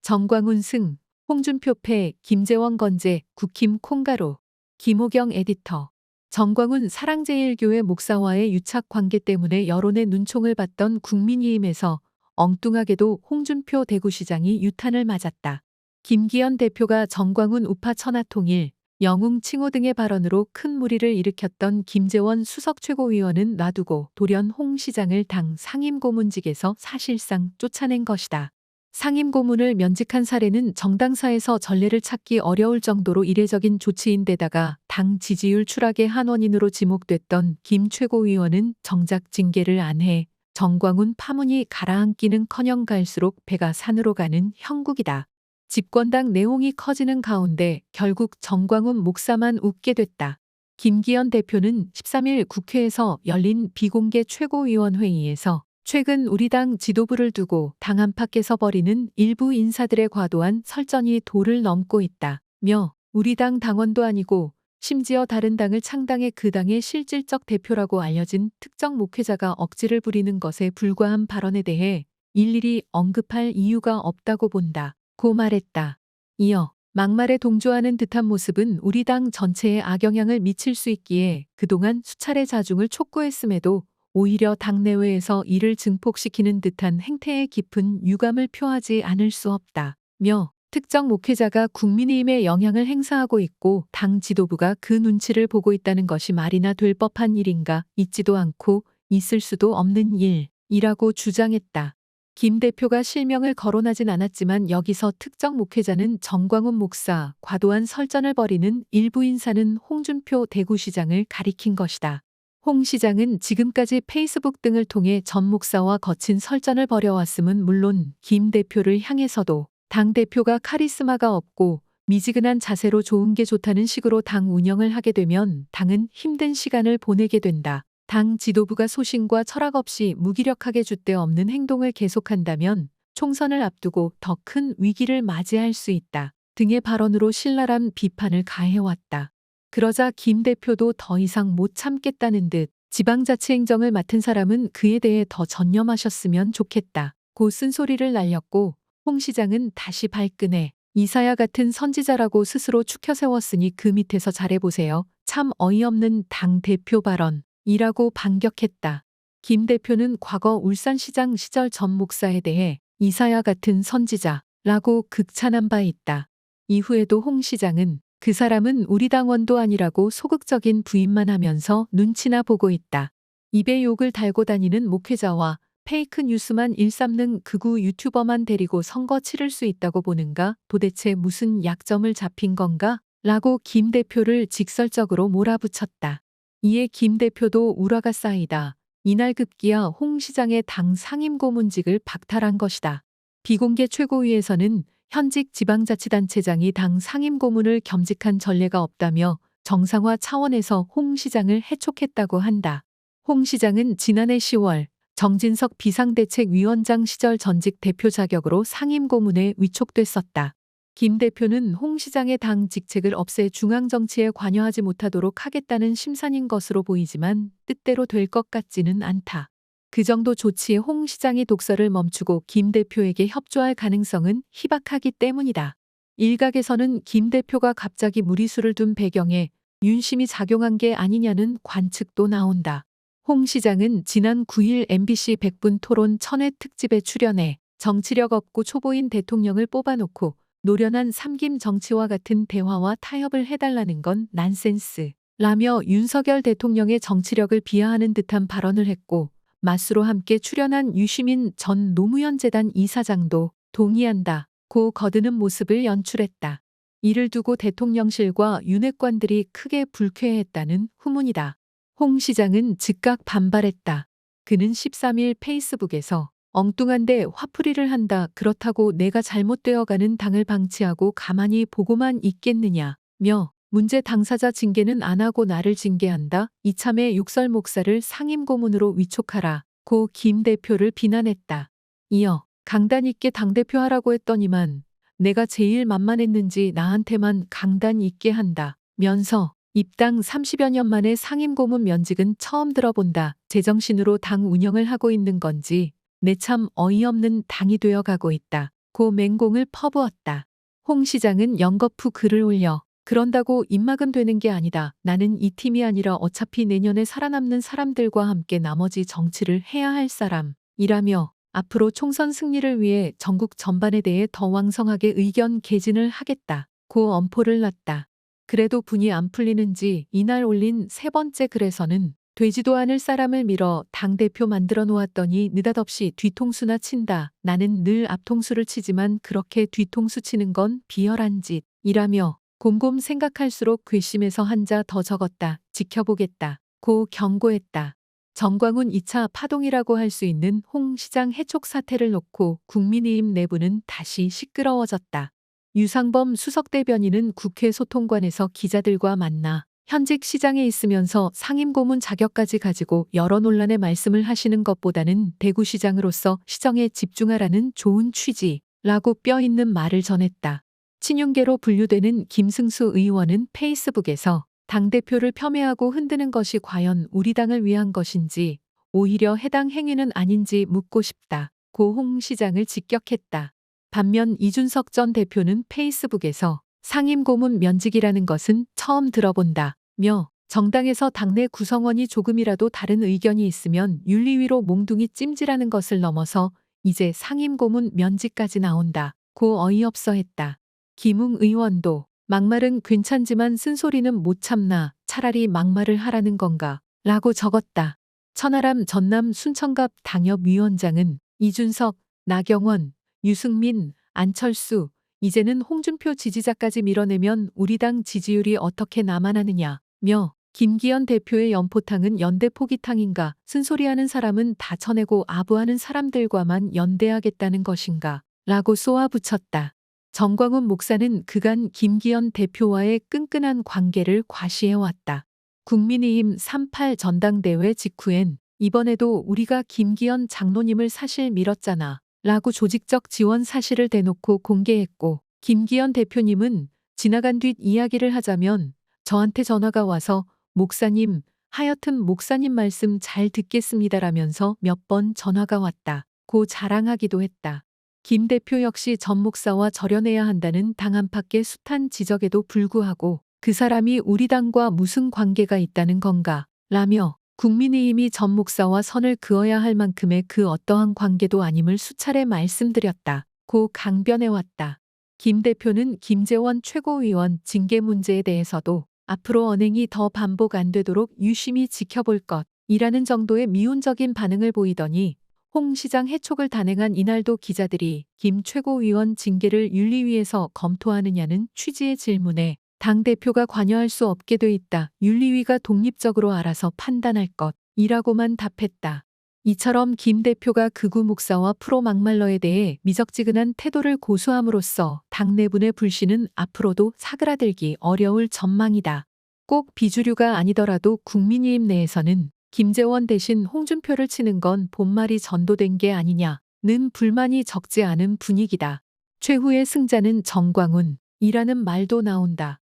정광훈 승, 홍준표 패, 김재원 건재, 국힘 콩가루. 김호경 에디터. 정광훈 사랑제일교회 목사와의 유착 관계 때문에 여론의 눈총을 받던 국민의힘에서 엉뚱하게도 홍준표 대구시장이 유탄을 맞았다. 김기현 대표가 정광훈 우파 천하통일, 영웅 칭호 등의 발언으로 큰 물의를 일으켰던 김재원 수석 최고위원은 놔두고 돌연 홍 시장을 당 상임고문직에서 사실상 쫓아낸 것이다. 상임고문을 면직한 사례는 정당사에서 전례를 찾기 어려울 정도로 이례적인 조치인데다가 당 지지율 추락의 한 원인으로 지목됐던 김 최고위원은 정작 징계를 안 해 정광훈 파문이 가라앉기는커녕 갈수록 배가 산으로 가는 형국이다. 집권당 내홍이 커지는 가운데 결국 정광훈 목사만 웃게 됐다. 김기현 대표는 13일 국회에서 열린 비공개 최고위원회의에서 최근 우리 당 지도부를 두고 당 안팎에서 벌이는 일부 인사들의 과도한 설전이 도를 넘고 있다며 우리 당 당원도 아니고 심지어 다른 당을 창당해 그 당의 실질적 대표라고 알려진 특정 목회자가 억지를 부리는 것에 불과한 발언에 대해 일일이 언급할 이유가 없다고 본다고 말했다. 이어 막말에 동조하는 듯한 모습은 우리 당 전체에 악영향을 미칠 수 있기에 그동안 수차례 자중을 촉구했음에도 오히려 당내외에서 이를 증폭시키는 듯한 행태에 깊은 유감을 표하지 않을 수 없다며 특정 목회자가 국민의힘에 영향을 행사하고 있고 당 지도부가 그 눈치를 보고 있다는 것이 말이나 될 법한 일인가 있지도 않고 있을 수도 없는 일이라고 주장했다. 김 대표가 실명을 거론하진 않았지만 여기서 특정 목회자는 정광훈 목사, 과도한 설전을 벌이는 일부 인사는 홍준표 대구시장을 가리킨 것이다. 홍 시장은 지금까지 페이스북 등을 통해 전 목사와 거친 설전을 벌여왔음은 물론 김 대표를 향해서도 당 대표가 카리스마가 없고 미지근한 자세로 좋은 게 좋다는 식으로 당 운영을 하게 되면 당은 힘든 시간을 보내게 된다. 당 지도부가 소신과 철학 없이 무기력하게 줏대 없는 행동을 계속한다면 총선을 앞두고 더 큰 위기를 맞이할 수 있다. 등의 발언으로 신랄한 비판을 가해왔다. 그러자 김 대표도 더 이상 못 참겠다는 듯 지방자치행정을 맡은 사람은 그에 대해 더 전념하셨으면 좋겠다. 고 쓴소리를 날렸고 홍 시장은 다시 발끈해 이사야 같은 선지자라고 스스로 추켜 세웠으니 그 밑에서 잘해보세요. 참 어이없는 당 대표 발언이라고 반격했다. 김 대표는 과거 울산시장 시절 전 목사에 대해 이사야 같은 선지자라고 극찬한 바 있다. 이후에도 홍 시장은 그 사람은 우리 당원도 아니라고 소극적인 부인만 하면서 눈치나 보고 있다. 입에 욕을 달고 다니는 목회자와 페이크 뉴스만 일삼는 극우 유튜버만 데리고 선거 치를 수 있다고 보는가? 도대체 무슨 약점을 잡힌 건가? 라고 김 대표를 직설적으로 몰아붙였다. 이에 김 대표도 우라가 쌓이다. 이날 급기야 홍 시장의 당 상임고문직을 박탈한 것이다. 비공개 최고위에서는 현직 지방자치단체장이 당 상임고문을 겸직한 전례가 없다며 정상화 차원에서 홍 시장을 해촉했다고 한다. 홍 시장은 지난해 10월 정진석 비상대책위원장 시절 전직 대표 자격으로 상임고문에 위촉됐었다. 김 대표는 홍 시장의 당 직책을 없애 중앙정치에 관여하지 못하도록 하겠다는 심산인 것으로 보이지만 뜻대로 될 것 같지는 않다. 그 정도 조치에 홍 시장이 독설을 멈추고 김 대표에게 협조할 가능성은 희박하기 때문이다. 일각에서는 김 대표가 갑자기 무리수를 둔 배경에 윤심이 작용한 게 아니냐는 관측도 나온다. 홍 시장은 지난 9일 MBC 100분 토론 천회 특집에 출연해 정치력 없고 초보인 대통령을 뽑아놓고 노련한 삼김 정치와 같은 대화와 타협을 해달라는 건 난센스라며 윤석열 대통령의 정치력을 비하하는 듯한 발언을 했고 맞수로 함께 출연한 유시민 전 노무현 재단 이사장도 동의한다고 거드는 모습을 연출했다. 이를 두고 대통령실과 윤핵관들이 크게 불쾌해했다는 후문이다. 홍 시장은 즉각 반발했다. 그는 13일 페이스북에서 엉뚱한데 화풀이를 한다. 그렇다고 내가 잘못되어가는 당을 방치하고 가만히 보고만 있겠느냐며 문제 당사자 징계는 안 하고 나를 징계한다. 이참에 육설 목사를 상임고문으로 위촉하라고 김 대표를 비난했다. 이어 강단 있게 당대표 하라고 했더니만 내가 제일 만만했는지 나한테만 강단 있게 한다면서 입당 30여 년 만에 상임고문 면직은 처음 들어본다. 제정신으로 당 운영을 하고 있는 건지 내 참 어이없는 당이 되어가고 있다. 고 맹공을 퍼부었다. 홍 시장은 연거푸 글을 올려 그런다고 입막음 되는 게 아니다. 나는 이 팀이 아니라 어차피 내년에 살아남는 사람들과 함께 나머지 정치를 해야 할 사람이라며 앞으로 총선 승리를 위해 전국 전반에 대해 더 왕성하게 의견 개진을 하겠다. 고 엄포를 놨다. 그래도 분이 안 풀리는지 이날 올린 세 번째 글에서는 되지도 않을 사람을 밀어 당대표 만들어 놓았더니 느닷없이 뒤통수나 친다. 나는 늘 앞통수를 치지만 그렇게 뒤통수 치는 건 비열한 짓이라며 곰곰 생각할수록 괘씸해서 한자 더 적었다. 지켜보겠다. 고 경고했다. 정광훈 2차 파동이라고 할 수 있는 홍 시장 해촉 사태를 놓고 국민의힘 내부는 다시 시끄러워졌다. 유상범 수석대변인은 국회 소통관에서 기자들과 만나 현직 시장에 있으면서 상임고문 자격까지 가지고 여러 논란의 말씀을 하시는 것보다는 대구시장으로서 시정에 집중하라는 좋은 취지라고 뼈 있는 말을 전했다. 친윤계로 분류되는 김승수 의원은 페이스북에서 당대표를 폄훼하고 흔드는 것이 과연 우리 당을 위한 것인지 오히려 해당 행위는 아닌지 묻고 싶다. 고 홍 시장을 직격했다. 반면 이준석 전 대표는 페이스북에서 상임고문 면직이라는 것은 처음 들어본다며 정당에서 당내 구성원이 조금이라도 다른 의견이 있으면 윤리위로 몽둥이 찜질하는 것을 넘어서 이제 상임고문 면직까지 나온다. 고 어이없어 했다. 김웅 의원도 막말은 괜찮지만 쓴소리는 못 참나 차라리 막말을 하라는 건가 라고 적었다. 천하람 전남 순천갑 당협위원장은 이준석, 나경원, 유승민, 안철수, 이제는 홍준표 지지자까지 밀어내면 우리 당 지지율이 어떻게 남아나느냐며 김기현 대표의 연포탕은 연대 포기탕인가 쓴소리하는 사람은 다 쳐내고 아부하는 사람들과만 연대하겠다는 것인가 라고 쏘아붙였다. 정광훈 목사는 그간 김기현 대표와의 끈끈한 관계를 과시해왔다. 국민의힘 38 전당대회 직후엔 이번에도 우리가 김기현 장로님을 사실 밀었잖아 라고 조직적 지원 사실을 대놓고 공개했고 김기현 대표님은 지나간 뒷 이야기를 하자면 저한테 전화가 와서 목사님, 하여튼 목사님 말씀 잘 듣겠습니다라면서 몇 번 전화가 왔다. 고 자랑하기도 했다. 김 대표 역시 전 목사와 절연해야 한다는 당 안팎의 숱한 지적에도 불구하고 그 사람이 우리 당과 무슨 관계가 있다는 건가 라며 국민의힘이 전 목사와 선을 그어야 할 만큼의 그 어떠한 관계도 아님을 수차례 말씀드렸다. 고 강변해왔다. 김 대표는 김재원 최고위원 징계 문제에 대해서도 앞으로 언행이 더 반복 안 되도록 유심히 지켜볼 것이라는 정도의 미온적인 반응을 보이더니 홍 시장 해촉을 단행한 이날도 기자들이 김 최고위원 징계를 윤리위에서 검토하느냐는 취지의 질문에 당대표가 관여할 수 없게 돼 있다. 윤리위가 독립적으로 알아서 판단할 것이라고만 답했다. 이처럼 김 대표가 극우 목사와 프로 막말러에 대해 미적지근한 태도를 고수함으로써 당 내분의 불씨는 앞으로도 사그라들기 어려울 전망이다. 꼭 비주류가 아니더라도 국민의힘 내에서는 김재원 대신 홍준표를 치는 건 본말이 전도된 게 아니냐는 불만이 적지 않은 분위기다. 최후의 승자는 정광훈이라는 말도 나온다.